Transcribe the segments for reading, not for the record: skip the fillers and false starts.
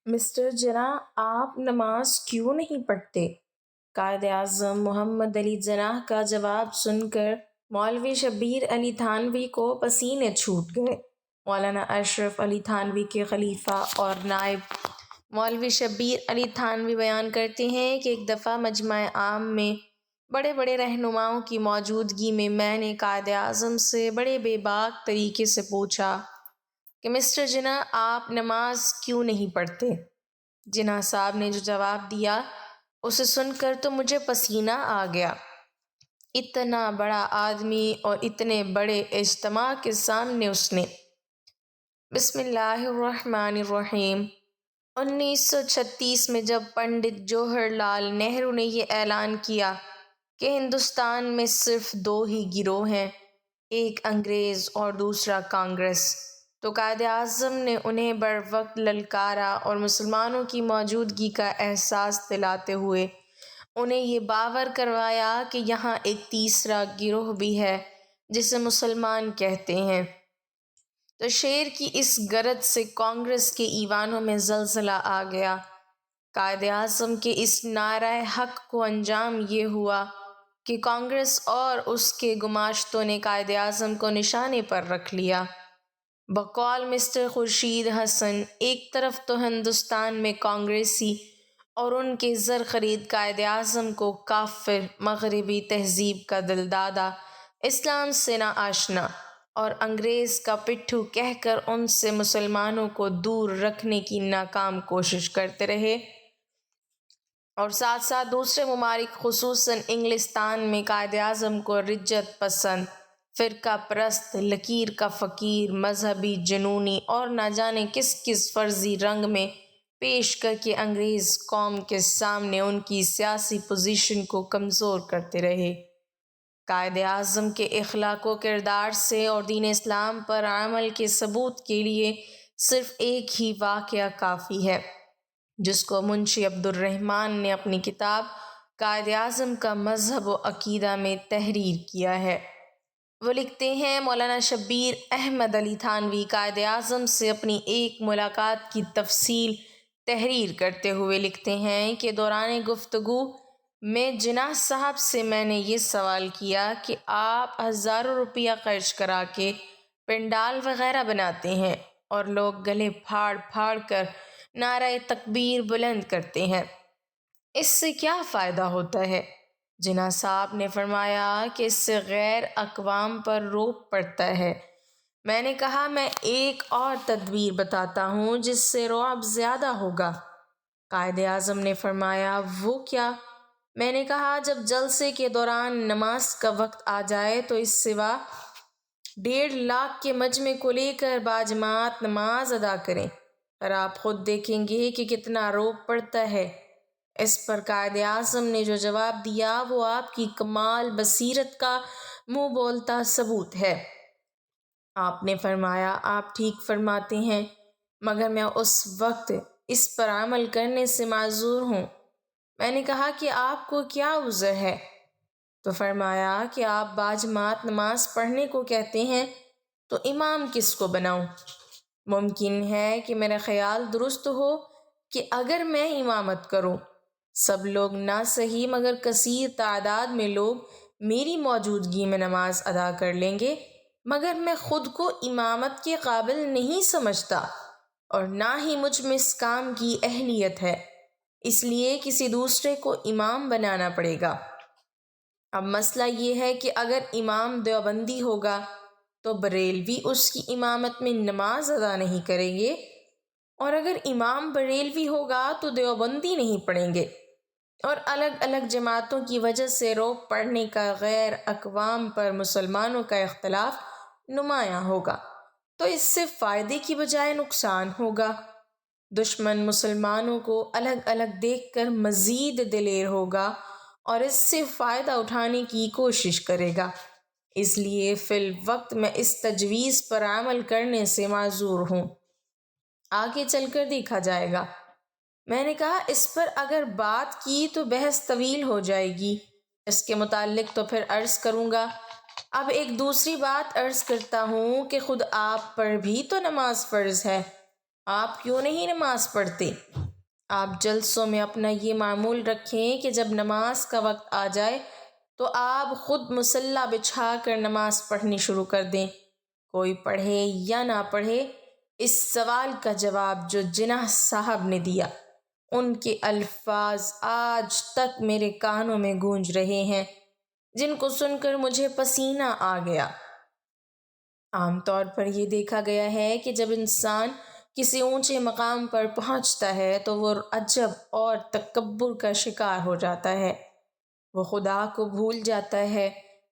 Mister جناح آپ نماز کیوں نہیں پڑھتے؟ قائد اعظم محمد علی جناح کا جواب سن کر مولوی شبیر علی تھانوی کو پسینے چھوٹ گئے۔ مولانا اشرف علی تھانوی کے خلیفہ اور نائب مولوی شبیر علی تھانوی بیان کرتے ہیں کہ ایک دفعہ مجمع عام میں بڑے بڑے رہنماؤں کی موجودگی میں میں نے قائد اعظم سے بڑے بے باک طریقے سے پوچھا کہ مسٹر جناح آپ نماز کیوں نہیں پڑھتے؟ جناح صاحب نے جو جواب دیا اسے سن کر تو مجھے پسینہ آ گیا۔ اتنا بڑا آدمی اور اتنے بڑے اجتماع کے سامنے اس نے بسم اللہ الرحمن الرحیم 1936 میں جب پنڈت جواہر لال نہرو نے یہ اعلان کیا کہ ہندوستان میں صرف دو ہی گروہ ہیں، ایک انگریز اور دوسرا کانگریس، تو قائد اعظم نے انہیں بر وقت للکارا اور مسلمانوں کی موجودگی کا احساس دلاتے ہوئے انہیں یہ باور کروایا کہ یہاں ایک تیسرا گروہ بھی ہے جسے مسلمان کہتے ہیں۔ تو شعر کی اس گرج سے کانگریس کے ایوانوں میں زلزلہ آ گیا۔ قائد اعظم کے اس نعرہ حق کو انجام یہ ہوا کہ کانگریس اور اس کے گماشتوں نے قائد اعظم کو نشانے پر رکھ لیا۔ بقول مسٹر خورشید حسن، ایک طرف تو ہندوستان میں کانگریسی اور ان کے زر خرید قائد اعظم کو کافر، مغربی تہذیب کا دلدادہ، اسلام سے نا آشنا اور انگریز کا پٹھو کہہ کر ان سے مسلمانوں کو دور رکھنے کی ناکام کوشش کرتے رہے، اور ساتھ ساتھ دوسرے ممالک خصوصاً انگلستان میں قائد اعظم کو رجت پسند، فرقہ پرست، لکیر کا فقیر، مذہبی، جنونی اور نہ جانے کس کس فرضی رنگ میں پیش کر کے انگریز قوم کے سامنے ان کی سیاسی پوزیشن کو کمزور کرتے رہے۔ قائد اعظم کے اخلاق و کردار سے اور دین اسلام پر عمل کے ثبوت کے لیے صرف ایک ہی واقعہ کافی ہے، جس کو منشی عبد الرحمن نے اپنی کتاب قائد اعظم کا مذہب و عقیدہ میں تحریر کیا ہے۔ وہ لکھتے ہیں، مولانا شبیر احمد علی تھانوی قائد اعظم سے اپنی ایک ملاقات کی تفصیل تحریر کرتے ہوئے لکھتے ہیں کہ دوران گفتگو میں جناح صاحب سے میں نے یہ سوال کیا کہ آپ ہزاروں روپیہ خرچ کرا کے پنڈال وغیرہ بناتے ہیں اور لوگ گلے پھاڑ پھاڑ کر نعرہ تکبیر بلند کرتے ہیں، اس سے کیا فائدہ ہوتا ہے؟ جناح صاحب نے فرمایا کہ اس سے غیر اقوام پر رعب پڑتا ہے۔ میں نے کہا میں ایک اور تدبیر بتاتا ہوں جس سے رعب زیادہ ہوگا۔ قائد اعظم نے فرمایا وہ کیا؟ میں نے کہا جب جلسے کے دوران نماز کا وقت آ جائے تو اس سوا 1.5 لاکھ کے مجمع کو لے کر باجماعت نماز ادا کریں، اور آپ خود دیکھیں گے کہ کتنا رعب پڑتا ہے۔ اس پر قائد اعظم نے جو جواب دیا وہ آپ کی کمال بصیرت کا منہ بولتا ثبوت ہے۔ آپ نے فرمایا آپ ٹھیک فرماتے ہیں، مگر میں اس وقت اس پر عمل کرنے سے معذور ہوں۔ میں نے کہا کہ آپ کو کیا عذر ہے؟ تو فرمایا کہ آپ باجماعت نماز پڑھنے کو کہتے ہیں تو امام کس کو بناؤں؟ ممکن ہے کہ میرا خیال درست ہو کہ اگر میں امامت کروں، سب لوگ نہ صحیح مگر کثیر تعداد میں لوگ میری موجودگی میں نماز ادا کر لیں گے، مگر میں خود کو امامت کے قابل نہیں سمجھتا اور نہ ہی مجھ میں اس کام کی اہلیت ہے، اس لیے کسی دوسرے کو امام بنانا پڑے گا۔ اب مسئلہ یہ ہے کہ اگر امام دیوبندی ہوگا تو بریلوی اس کی امامت میں نماز ادا نہیں کریں گے، اور اگر امام بریلوی ہوگا تو دیوبندی نہیں پڑھیں گے، اور الگ الگ جماعتوں کی وجہ سے رعب پڑھنے کا غیر اقوام پر مسلمانوں کا اختلاف نمایاں ہوگا، تو اس سے فائدے کی بجائے نقصان ہوگا۔ دشمن مسلمانوں کو الگ الگ دیکھ کر مزید دلیر ہوگا اور اس سے فائدہ اٹھانے کی کوشش کرے گا، اس لیے فی الوقت میں اس تجویز پر عمل کرنے سے معذور ہوں، آگے چل کر دیکھا جائے گا۔ میں نے کہا اس پر اگر بات کی تو بحث طویل ہو جائے گی، اس کے متعلق تو پھر عرض کروں گا۔ اب ایک دوسری بات عرض کرتا ہوں کہ خود آپ پر بھی تو نماز فرض ہے، آپ کیوں نہیں نماز پڑھتے؟ آپ جلسوں میں اپنا یہ معمول رکھیں کہ جب نماز کا وقت آ جائے تو آپ خود مصلی بچھا کر نماز پڑھنی شروع کر دیں، کوئی پڑھے یا نہ پڑھے۔ اس سوال کا جواب جو جناح صاحب نے دیا، ان کے الفاظ آج تک میرے کانوں میں گونج رہے ہیں، جن کو سن کر مجھے پسینہ آ گیا۔ عام طور پر یہ دیکھا گیا ہے کہ جب انسان کسی اونچے مقام پر پہنچتا ہے تو وہ عجب اور تکبر کا شکار ہو جاتا ہے۔ وہ خدا کو بھول جاتا ہے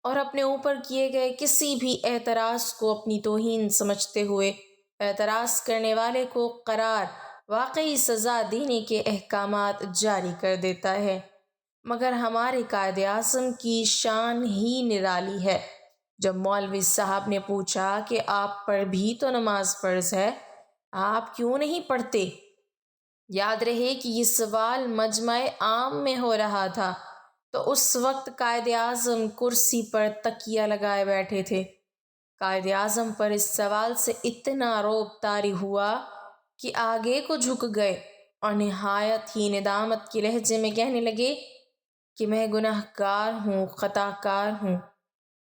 اور اپنے اوپر کیے گئے کسی بھی اعتراض کو اپنی توہین سمجھتے ہوئے اعتراض کرنے والے کو قرار واقعی سزا دینے کے احکامات جاری کر دیتا ہے۔ مگر ہمارے قائد اعظم کی شان ہی نرالی ہے۔ جب مولوی صاحب نے پوچھا کہ آپ پر بھی تو نماز فرض ہے، آپ کیوں نہیں پڑھتے؟ یاد رہے کہ یہ سوال مجمع عام میں ہو رہا تھا تو اس وقت قائد اعظم کرسی پر تکیہ لگائے بیٹھے تھے۔ قائد اعظم پر اس سوال سے اتنا رعب طاری ہوا کہ آگے کو جھک گئے اور نہایت ہی ندامت کے لہجے میں کہنے لگے کہ میں گناہ گار ہوں، خطا کار ہوں۔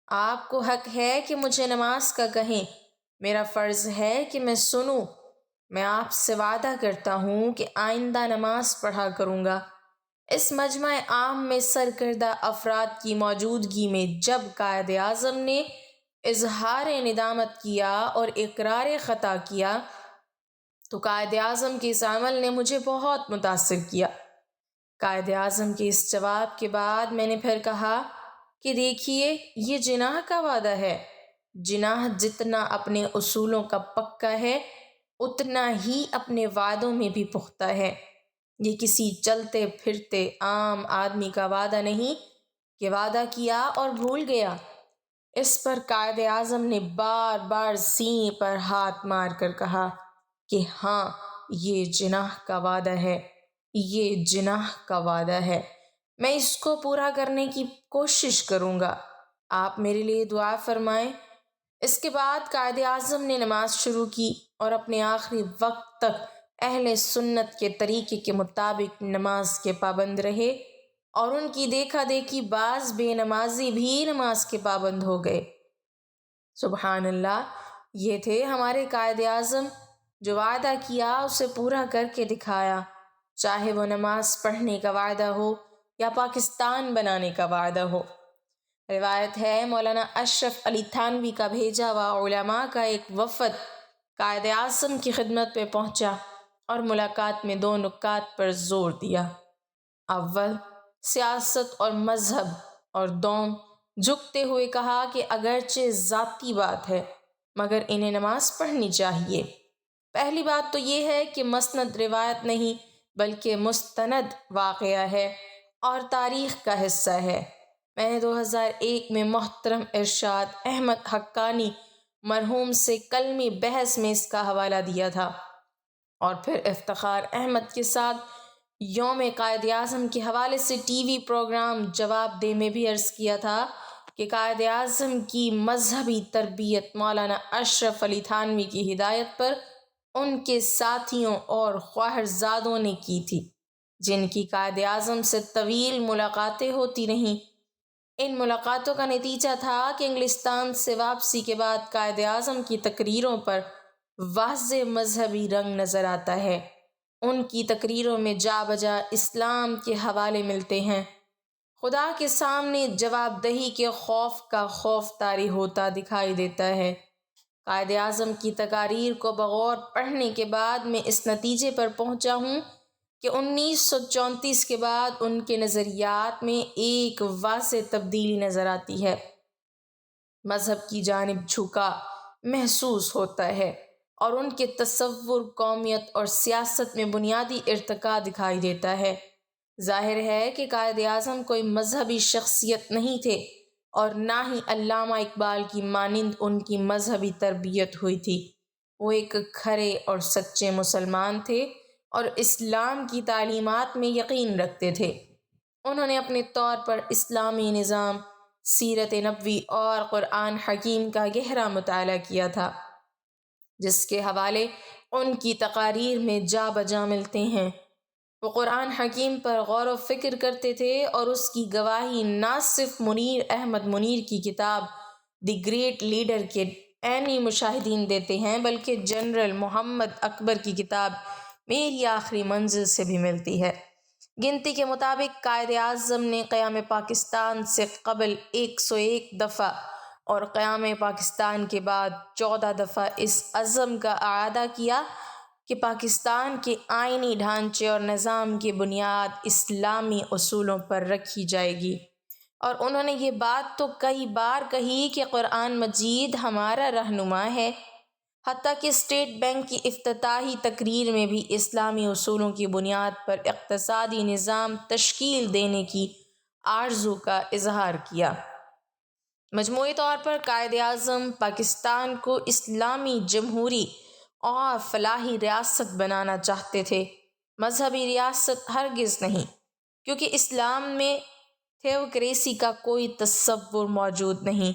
آپ کو حق ہے کہ مجھے نماز کا کہیں، میرا فرض ہے کہ میں سنوں۔ میں آپ سے وعدہ کرتا ہوں کہ آئندہ نماز پڑھا کروں گا۔ اس مجمع عام میں سرکردہ افراد کی موجودگی میں جب قائد اعظم نے اظہار ندامت کیا اور اقرار خطا کیا تو قائد اعظم کے اس عمل نے مجھے بہت متاثر کیا۔ قائد اعظم کے اس جواب کے بعد میں نے پھر کہا کہ دیکھیے، یہ جناح کا وعدہ ہے۔ جناح جتنا اپنے اصولوں کا پکا ہے اتنا ہی اپنے وعدوں میں بھی پختہ ہے۔ یہ کسی چلتے پھرتے عام آدمی کا وعدہ نہیں کہ وعدہ کیا اور بھول گیا۔ اس پر قائد اعظم نے بار بار سینے پر ہاتھ مار کر کہا کہ ہاں، یہ جناح کا وعدہ ہے، یہ جناح کا وعدہ ہے، میں اس کو پورا کرنے کی کوشش کروں گا۔ آپ میرے لیے دعا فرمائیں۔ اس کے بعد قائد اعظم نے نماز شروع کی اور اپنے آخری وقت تک اہل سنت کے طریقے کے مطابق نماز کے پابند رہے، اور ان کی دیکھا دیکھی بعض بے نمازی بھی نماز کے پابند ہو گئے۔ سبحان اللہ، یہ تھے ہمارے قائد اعظم، جو وعدہ کیا اسے پورا کر کے دکھایا، چاہے وہ نماز پڑھنے کا وعدہ ہو یا پاکستان بنانے کا وعدہ ہو۔ روایت ہے مولانا اشرف علی تھانوی کا بھیجا ہوا علماء کا ایک وفد قائد اعظم کی خدمت میں پہنچا اور ملاقات میں دو نکات پر زور دیا۔ اول، سیاست اور مذہب، اور دوم، جھکتے ہوئے کہا کہ اگرچہ ذاتی بات ہے مگر انہیں نماز پڑھنی چاہیے۔ پہلی بات تو یہ ہے کہ مسند روایت نہیں بلکہ مستند واقعہ ہے اور تاریخ کا حصہ ہے۔ میں نے 2001 میں محترم ارشاد احمد حقانی مرحوم سے کلمی بحث میں اس کا حوالہ دیا تھا، اور پھر افتخار احمد کے ساتھ یوم قائد اعظم کے حوالے سے ٹی وی پروگرام جواب دے میں بھی عرض کیا تھا کہ قائد اعظم کی مذہبی تربیت مولانا اشرف علی تھانوی کی ہدایت پر ان کے ساتھیوں اور خواہرزادوں نے کی تھی، جن کی قائد اعظم سے طویل ملاقاتیں ہوتی رہیں۔ ان ملاقاتوں کا نتیجہ تھا کہ انگلستان سے واپسی کے بعد قائد اعظم کی تقریروں پر واضح مذہبی رنگ نظر آتا ہے۔ ان کی تقریروں میں جا بجا اسلام کے حوالے ملتے ہیں۔ خدا کے سامنے جواب دہی کے خوف کا خوف طاری ہوتا دکھائی دیتا ہے۔ قائد اعظم کی تقاریر کو بغور پڑھنے کے بعد میں اس نتیجے پر پہنچا ہوں کہ 1934 کے بعد ان کے نظریات میں ایک واضح تبدیلی نظر آتی ہے۔ مذہب کی جانب جھکا محسوس ہوتا ہے اور ان کے تصور قومیت اور سیاست میں بنیادی ارتقاء دکھائی دیتا ہے۔ ظاہر ہے کہ قائد اعظم کوئی مذہبی شخصیت نہیں تھے اور نہ ہی علامہ اقبال کی مانند ان کی مذہبی تربیت ہوئی تھی۔ وہ ایک کھرے اور سچے مسلمان تھے اور اسلام کی تعلیمات میں یقین رکھتے تھے۔ انہوں نے اپنے طور پر اسلامی نظام، سیرت نبوی اور قرآن حکیم کا گہرا مطالعہ کیا تھا، جس کے حوالے ان کی تقاریر میں جا بجا ملتے ہیں۔ وہ قرآن حکیم پر غور و فکر کرتے تھے اور اس کی گواہی نہ صرف منیر احمد منیر کی کتاب دی گریٹ لیڈر کے عینی مشاہدین دیتے ہیں، بلکہ جنرل محمد اکبر کی کتاب میری آخری منزل سے بھی ملتی ہے۔ گنتی کے مطابق قائد اعظم نے قیام پاکستان سے قبل 101 دفعہ اور قیام پاکستان کے بعد 14 دفعہ اس عزم کا اعادہ کیا کہ پاکستان کے آئینی ڈھانچے اور نظام کی بنیاد اسلامی اصولوں پر رکھی جائے گی، اور انہوں نے یہ بات تو کئی بار کہی کہ قرآن مجید ہمارا رہنما ہے۔ حتیٰ کہ اسٹیٹ بینک کی افتتاحی تقریر میں بھی اسلامی اصولوں کی بنیاد پر اقتصادی نظام تشکیل دینے کی آرزو کا اظہار کیا۔ مجموعی طور پر قائد اعظم پاکستان کو اسلامی جمہوری اور فلاحی ریاست بنانا چاہتے تھے، مذہبی ریاست ہرگز نہیں، کیونکہ اسلام میں تھیوکریسی کا کوئی تصور موجود نہیں۔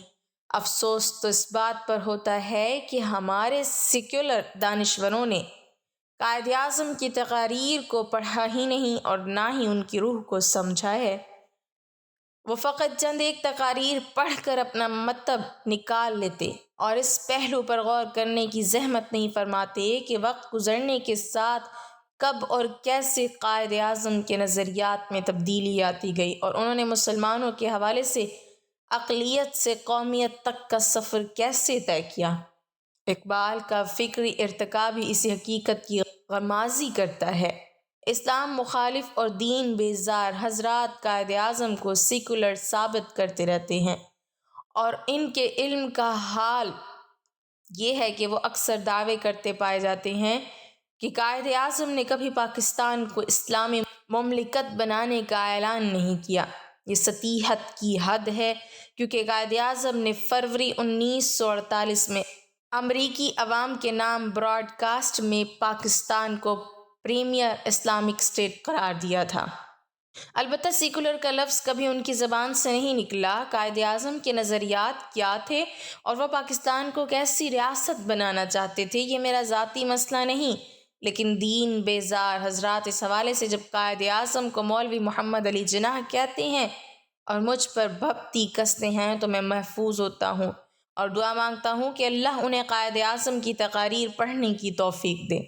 افسوس تو اس بات پر ہوتا ہے کہ ہمارے سیکولر دانشوروں نے قائد اعظم کی تقاریر کو پڑھا ہی نہیں اور نہ ہی ان کی روح کو سمجھا ہے۔ وہ فقط چند ایک تقاریر پڑھ کر اپنا مطلب نکال لیتے اور اس پہلو پر غور کرنے کی زحمت نہیں فرماتے کہ وقت گزرنے کے ساتھ کب اور کیسے قائد اعظم کے نظریات میں تبدیلی آتی گئی اور انہوں نے مسلمانوں کے حوالے سے اقلیت سے قومیت تک کا سفر کیسے طے کیا۔ اقبال کا فکری ارتقا بھی اسی حقیقت کی غمازی کرتا ہے۔ اسلام مخالف اور دین بیزار حضرات قائد اعظم کو سیکولر ثابت کرتے رہتے ہیں، اور ان کے علم کا حال یہ ہے کہ وہ اکثر دعوے کرتے پائے جاتے ہیں کہ قائد اعظم نے کبھی پاکستان کو اسلامی مملکت بنانے کا اعلان نہیں کیا۔ یہ سطحیت کی حد ہے، کیونکہ قائد اعظم نے فروری 1948 میں امریکی عوام کے نام براڈ کاسٹ میں پاکستان کو پریمیئر اسلامک اسٹیٹ قرار دیا تھا۔ البتہ سیکولر کا لفظ کبھی ان کی زبان سے نہیں نکلا۔ قائد اعظم کے نظریات کیا تھے اور وہ پاکستان کو کیسی ریاست بنانا چاہتے تھے، یہ میرا ذاتی مسئلہ نہیں، لیکن دین بیزار حضرات اس حوالے سے جب قائد اعظم کو مولوی محمد علی جناح کہتے ہیں اور مجھ پر بھپتی کستے ہیں تو میں محفوظ ہوتا ہوں اور دعا مانگتا ہوں کہ اللہ انہیں قائد اعظم کی تقاریر پڑھنے کی توفیق دے۔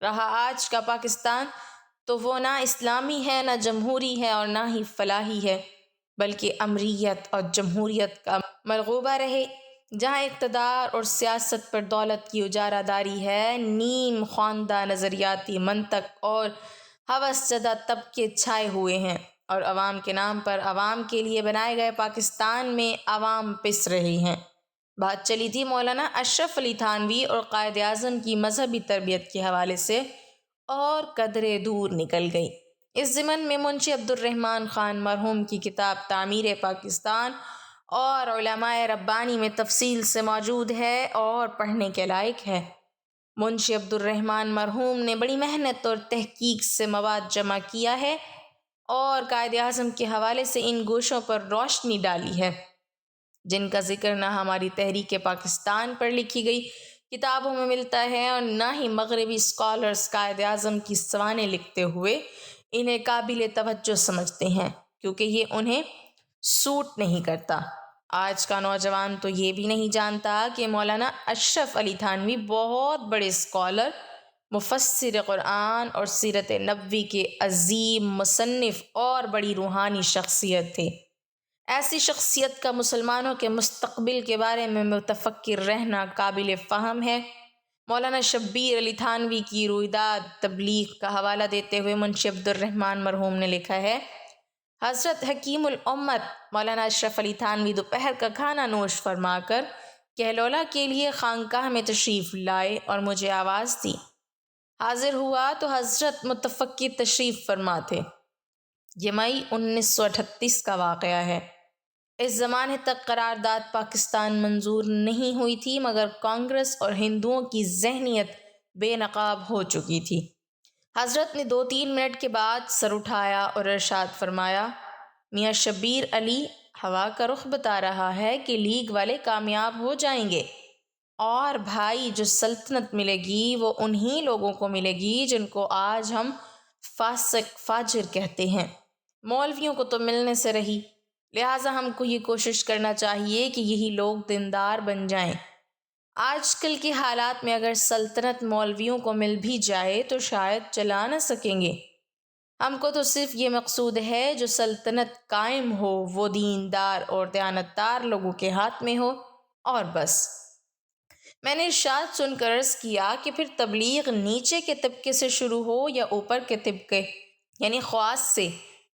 رہا آج کا پاکستان تو وہ نہ اسلامی ہے، نہ جمہوری ہے اور نہ ہی فلاحی ہے، بلکہ امریت اور جمہوریت کا مرغوبہ رہے، جہاں اقتدار اور سیاست پر دولت کی اجارہ داری ہے، نیم خواندہ نظریاتی منطق اور ہوس زدہ طبقے چھائے ہوئے ہیں، اور عوام کے نام پر عوام کے لیے بنائے گئے پاکستان میں عوام پس رہی ہیں۔ بات چلی تھی مولانا اشرف علی تھانوی اور قائد اعظم کی مذہبی تربیت کے حوالے سے، اور قدرے دور نکل گئی۔ اس ضمن میں منشی عبدالرحمن خان مرحوم کی کتاب تعمیر پاکستان اور علماء ربانی میں تفصیل سے موجود ہے اور پڑھنے کے لائق ہے۔ منشی عبدالرحمن مرحوم نے بڑی محنت اور تحقیق سے مواد جمع کیا ہے اور قائد اعظم کے حوالے سے ان گوشوں پر روشنی ڈالی ہے جن کا ذکر نہ ہماری تحریک پاکستان پر لکھی گئی کتابوں میں ملتا ہے اور نہ ہی مغربی اسکالرز قائد اعظم کی سوانح لکھتے ہوئے انہیں قابل توجہ سمجھتے ہیں، کیونکہ یہ انہیں سوٹ نہیں کرتا۔ آج کا نوجوان تو یہ بھی نہیں جانتا کہ مولانا اشرف علی تھانوی بہت بڑے اسکالر، مفسر قرآن اور سیرت نبوی کے عظیم مصنف اور بڑی روحانی شخصیت تھے۔ ایسی شخصیت کا مسلمانوں کے مستقبل کے بارے میں متفکر رہنا قابل فہم ہے۔ مولانا شبیر علی تھانوی کی رویداد تبلیغ کا حوالہ دیتے ہوئے منشی عبدالرحمن مرحوم نے لکھا ہے، حضرت حکیم الامت مولانا اشرف علی تھانوی دوپہر کا کھانا نوش فرما کر کہلولا کے لیے خانقاہ میں تشریف لائے اور مجھے آواز دی۔ حاضر ہوا تو حضرت متفکر تشریف فرما تھے۔ یہ مئی 1938 کا واقعہ ہے۔ اس زمانے تک قرارداد پاکستان منظور نہیں ہوئی تھی، مگر کانگریس اور ہندوؤں کی ذہنیت بے نقاب ہو چکی تھی۔ حضرت نے 2-3 منٹ کے بعد سر اٹھایا اور ارشاد فرمایا، میاں شبیر علی، ہوا کا رخ بتا رہا ہے کہ لیگ والے کامیاب ہو جائیں گے، اور بھائی جو سلطنت ملے گی وہ انہی لوگوں کو ملے گی جن کو آج ہم فاسق فاجر کہتے ہیں۔ مولویوں کو تو ملنے سے رہی، لہٰذا ہم کو یہ کوشش کرنا چاہیے کہ یہی لوگ دیندار بن جائیں۔ آج کل کے حالات میں اگر سلطنت مولویوں کو مل بھی جائے تو شاید چلا نہ سکیں گے۔ ہم کو تو صرف یہ مقصود ہے جو سلطنت قائم ہو وہ دیندار اور دیانتدار لوگوں کے ہاتھ میں ہو، اور بس۔ میں نے ارشاد سن کر عرض کیا کہ پھر تبلیغ نیچے کے طبقے سے شروع ہو یا اوپر کے طبقے یعنی خواص سے؟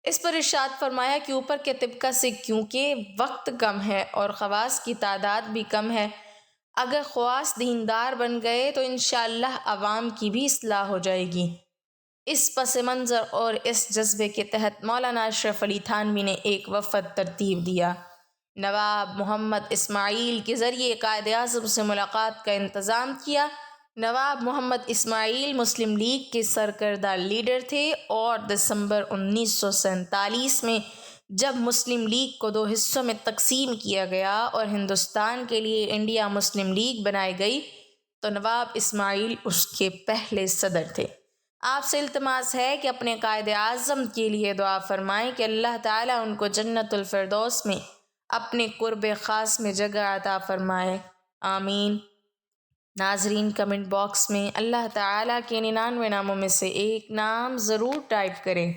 اس پر ارشاد فرمایا کہ اوپر کے طبقہ سے، کیونکہ وقت کم ہے اور خواص کی تعداد بھی کم ہے۔ اگر خواص دیندار بن گئے تو انشاءاللہ عوام کی بھی اصلاح ہو جائے گی۔ اس پس منظر اور اس جذبے کے تحت مولانا اشرف علی تھانوی نے ایک وفد ترتیب دیا۔ نواب محمد اسماعیل کے ذریعے قائد اعظم سے ملاقات کا انتظام کیا۔ نواب محمد اسماعیل مسلم لیگ کے سرکردہ لیڈر تھے اور دسمبر 1947 میں جب مسلم لیگ کو 2 حصوں میں تقسیم کیا گیا اور ہندوستان کے لیے انڈیا مسلم لیگ بنائی گئی تو نواب اسماعیل اس کے پہلے صدر تھے۔ آپ سے التماس ہے کہ اپنے قائد اعظم کے لیے دعا فرمائیں کہ اللہ تعالیٰ ان کو جنت الفردوس میں اپنے قرب خاص میں جگہ عطا فرمائے، آمین۔ ناظرین، کمنٹ باکس میں اللہ تعالیٰ کے 99 ناموں میں سے ایک نام ضرور ٹائپ کریں۔